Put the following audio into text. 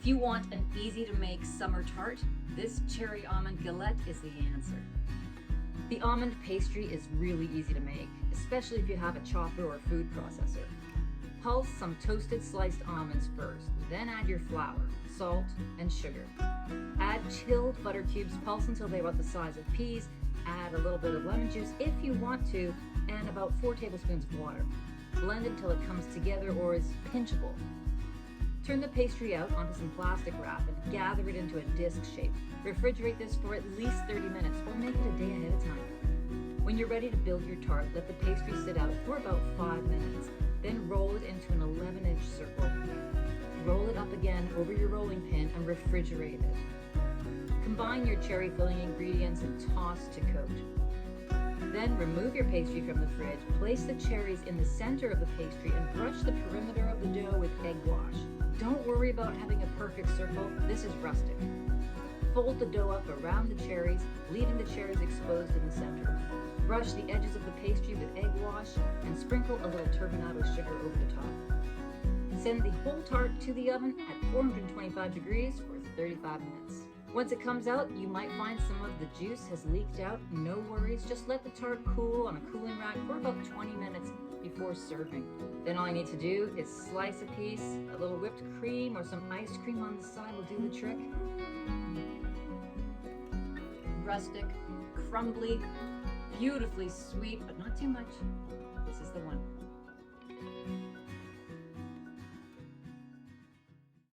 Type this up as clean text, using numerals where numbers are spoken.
If you want an easy to make summer tart, this cherry almond galette is the answer. The almond pastry is really easy to make, especially if you have a chopper or food processor. Pulse some toasted sliced almonds first, then add your flour, salt, and sugar. Add chilled butter cubes, pulse until they're about the size of peas. Add a little bit of lemon juice if you want to, and about 4 tablespoons of water. Blend until it comes together or is pinchable. Turn the pastry out onto some plastic wrap and gather it into a disc shape. Refrigerate this for at least 30 minutes or make it a day ahead of time. When you're ready to build your tart, let the pastry sit out for about 5 minutes. Then roll it into an 11-inch circle. Roll it up again over your rolling pin and refrigerate it. Combine your cherry filling ingredients and toss to coat. Then remove your pastry from the fridge, place the cherries in the center of the pastry and brush the perimeter of the dough with egg wash. Don't worry about having a perfect circle, this is rustic. Fold the dough up around the cherries, leaving the cherries exposed in the center. Brush the edges of the pastry with egg wash and sprinkle a little turbinado sugar over the top. Send the whole tart to the oven at 425 degrees for 35 minutes. Once it comes out, you might find some of the juice has leaked out. No worries, just let the tart cool on a cooling rack for about 20 minutes before serving. Then all you need to do is slice a piece, a little whipped cream or some ice cream on the side will do the trick. Rustic, crumbly, beautifully sweet, but not too much. This is the one.